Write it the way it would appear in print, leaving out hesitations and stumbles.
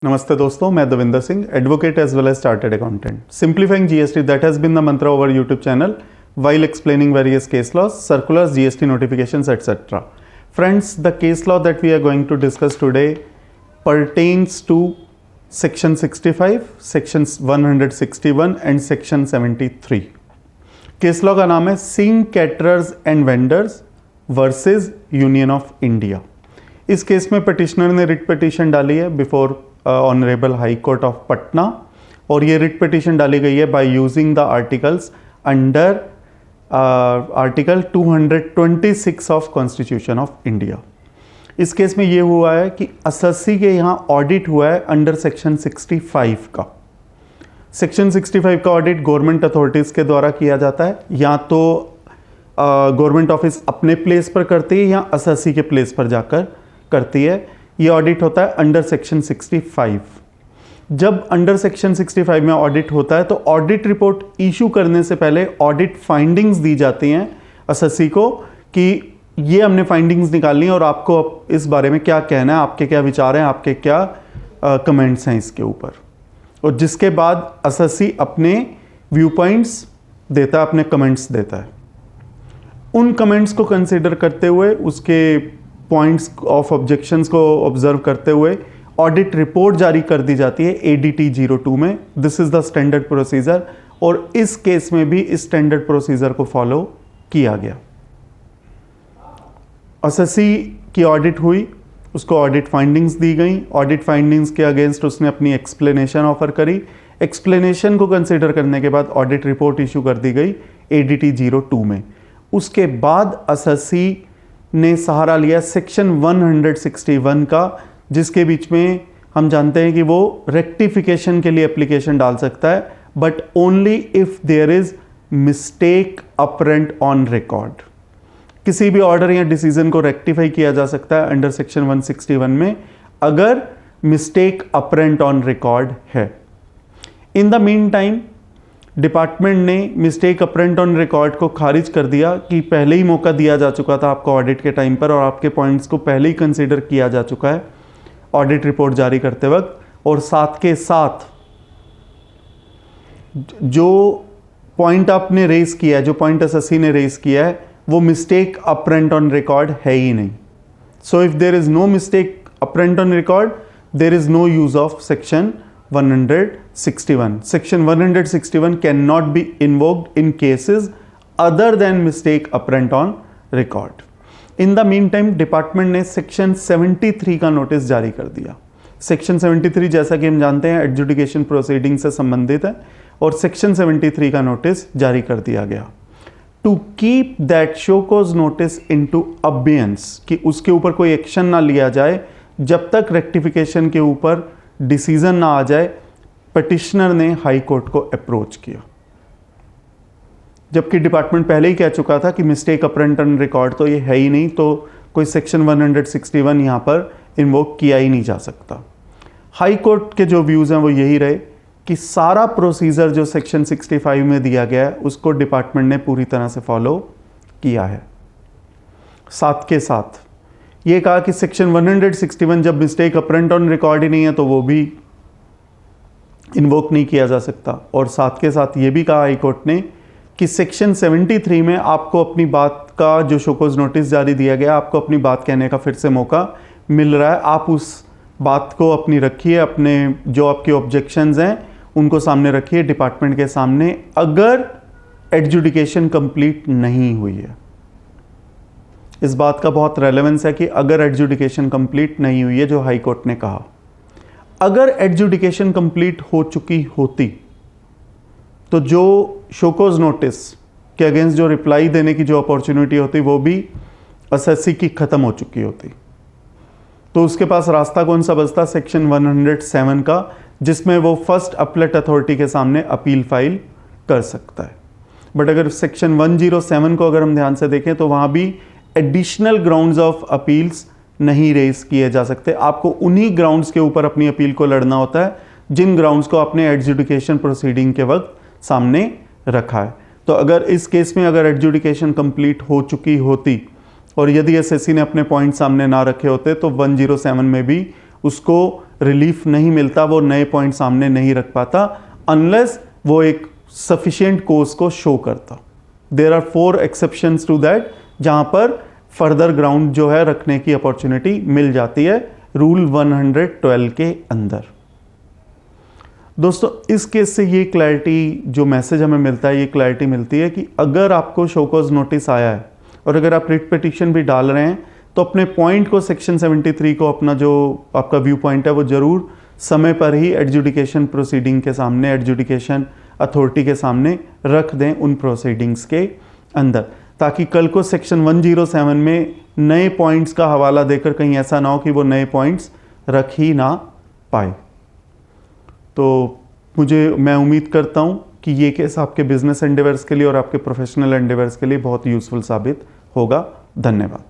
Namaste दोस्तों, मैं Davinder Singh, advocate as well as chartered accountant. Simplifying GST, that has been the mantra of our YouTube channel while explaining various case laws, circulars, GST notifications, etc. Friends, the case law that we are going to discuss today pertains to Section 65, Sections 161 and Section 73. Case law का नाम है Singh caterers and vendors versus union of India. इस case में petitioner ने writ petition डाली है before honourable high court of Patna, और ये रिट पिटीशन डाली गई है by using the articles under article 226 of constitution of India. इस केस में ये हुआ है कि एसएससी के यहाँ ऑडिट हुआ है अंडर सेक्शन 65 का। सेक्शन 65 का ऑडिट गवर्नमेंट अथॉरिटीज़ के द्वारा किया जाता है, या तो गवर्नमेंट ऑफिस अपने प्लेस पर करती है या एसएससी के प्लेस पर जाकर करती है। ये ऑडिट होता है अंडर सेक्शन 65। जब अंडर सेक्शन 65 में ऑडिट होता है तो ऑडिट रिपोर्ट इशू करने से पहले ऑडिट फाइंडिंग्स दी जाती हैं एसएससी को कि ये हमने फाइंडिंग्स निकालनी है और आपको इस बारे में क्या कहना है, आपके क्या विचार हैं, आपके क्या कमेंट्स हैं इसके ऊपर। और जिसके बाद एसएससी अपने व्यू पॉइंट्स देता है, अपने कमेंट्स देता है। उन कमेंट्स को कंसिडर करते हुए, उसके पॉइंट्स ऑफ ऑब्जेक्शंस को ऑब्जर्व करते हुए ऑडिट रिपोर्ट जारी कर दी जाती है ADT 02 में। This is the standard procedure, और इस केस में भी इस स्टैंडर्ड प्रोसीजर को फॉलो किया गया। एसएससी की ऑडिट हुई, उसको ऑडिट फाइंडिंग्स दी गई। ऑडिट फाइंडिंग्स के अगेंस्ट उसने अपनी एक्सप्लेनेशन ऑफर करी। एक्सप्लेनेशन को कंसिडर करने के बाद ऑडिट रिपोर्ट इशू कर दी गई ADT 02 में। उसके बाद एसएससी ने सहारा लिया सेक्शन 161 का, जिसके बीच में हम जानते हैं कि वो रेक्टिफिकेशन के लिए एप्लीकेशन डाल सकता है, but only if there is mistake apparent on record. किसी भी ऑर्डर या डिसीजन को रेक्टिफाई किया जा सकता है अंडर सेक्शन 161 में अगर मिस्टेक अपरेंट ऑन रिकॉर्ड है। In the mean time department ने मिस्टेक अपरेंट ऑन रिकॉर्ड को खारिज कर दिया कि पहले ही मौका दिया जा चुका था आपको ऑडिट के टाइम पर, और आपके पॉइंट्स को पहले ही कंसीडर किया जा चुका है ऑडिट रिपोर्ट जारी करते वक्त। और साथ के साथ जो पॉइंट आपने रेज किया है, जो पॉइंट एसएससी ने रेज किया है, वो मिस्टेक अपरेंट ऑन रिकॉर्ड है ही नहीं। So if there is no mistake apparent on record, there is no use of section 161. Section 161 cannot be invoked in cases other than mistake apparent on record. In the meantime, department ने section 73 का notice जारी कर दिया। Section 73 जैसा कि हम जानते हैं एडजुडिकेशन प्रोसीडिंग से संबंधित है, और सेक्शन 73 का नोटिस जारी कर दिया गया to keep that show cause notice into abeyance, कि उसके ऊपर कोई एक्शन ना लिया जाए जब तक रेक्टिफिकेशन के ऊपर डिसीजन ना आ जाए। पिटिशनर ने हाई कोर्ट को अप्रोच किया, जबकि डिपार्टमेंट पहले ही कह चुका था कि मिस्टेक अपरेंट ऑन रिकॉर्ड तो ये है ही नहीं, तो कोई सेक्शन 161 यहाँ पर इन्वोक किया ही नहीं जा सकता। हाई कोर्ट के जो व्यूज़ हैं वो यही रहे कि सारा प्रोसीजर जो सेक्शन 65 में दिया गया है उसको डिपार्टमेंट ने पूरी तरह से फॉलो किया है। साथ के साथ ये कहा कि सेक्शन 161 जब मिस्टेक अपरेंट ऑन रिकॉर्ड ही नहीं है तो वो भी इन्वोक नहीं किया जा सकता। और साथ के साथ ये भी कहा हाई कोर्ट ने कि सेक्शन 73 में आपको अपनी बात का जो शोकॉज नोटिस जारी दिया गया, आपको अपनी बात कहने का फिर से मौका मिल रहा है। आप उस बात को अपनी रखिए, अपने जो आपके ऑब्जेक्शंस हैं उनको सामने रखिए डिपार्टमेंट के सामने, अगर एडजुडिकेशन कंप्लीट नहीं हुई है। इस बात का बहुत रेलेवेंस है कि अगर एडजुडिकेशन कंप्लीट नहीं हुई है, जो हाई कोर्ट ने कहा। अगर एडजुडिकेशन कंप्लीट हो चुकी होती तो जो शोकॉज नोटिस के अगेंस्ट जो रिप्लाई देने की जो अपॉर्चुनिटी होती वो भी एसएससी की खत्म हो चुकी होती। तो उसके पास रास्ता कौन सा बचता? सेक्शन 107 का, जिसमें वो फर्स्ट अपलेट अथॉरिटी के सामने अपील फाइल कर सकता है। बट अगर सेक्शन 107 को अगर हम ध्यान से देखें तो वहां भी एडिशनल ग्राउंड्स ऑफ अपील्स नहीं रेज किए जा सकते। आपको उन्हीं ग्राउंड्स के ऊपर अपनी अपील को लड़ना होता है जिन ग्राउंड्स को आपने एडजुडिकेशन प्रोसीडिंग के वक्त सामने रखा है। तो अगर इस केस में अगर एडजुडिकेशन कंप्लीट हो चुकी होती और यदि एसएससी ने अपने पॉइंट सामने ना रखे होते तो 107 में भी उसको रिलीफ नहीं मिलता, वो नए पॉइंट सामने नहीं रख पाता अनलेस वो एक सफिशिएंट कोर्स को शो करता। There are 4 exceptions to that जहां पर फर्दर ग्राउंड जो है रखने की अपॉर्चुनिटी मिल जाती है रूल 112 के अंदर। दोस्तों इस केस से ये क्लैरिटी, जो मैसेज हमें मिलता है, ये क्लैरिटी मिलती है कि अगर आपको शो कॉज नोटिस आया है और अगर आप रिट पिटिशन भी डाल रहे हैं तो अपने पॉइंट को सेक्शन 73 को, अपना जो आपका व्यू पॉइंट है वो जरूर समय पर ही एडजुडिकेशन प्रोसीडिंग के सामने, एडजुडिकेशन अथॉरिटी के सामने रख दें उन प्रोसीडिंग्स के अंदर, ताकि कल को सेक्शन 107 में नए पॉइंट्स का हवाला देकर कहीं ऐसा ना हो कि वो नए पॉइंट्स रख ही ना पाए। तो मैं उम्मीद करता हूँ कि ये केस आपके बिजनेस एंडेवर्स के लिए और आपके प्रोफेशनल एंडेवर्स के लिए बहुत यूज़फुल साबित होगा। धन्यवाद।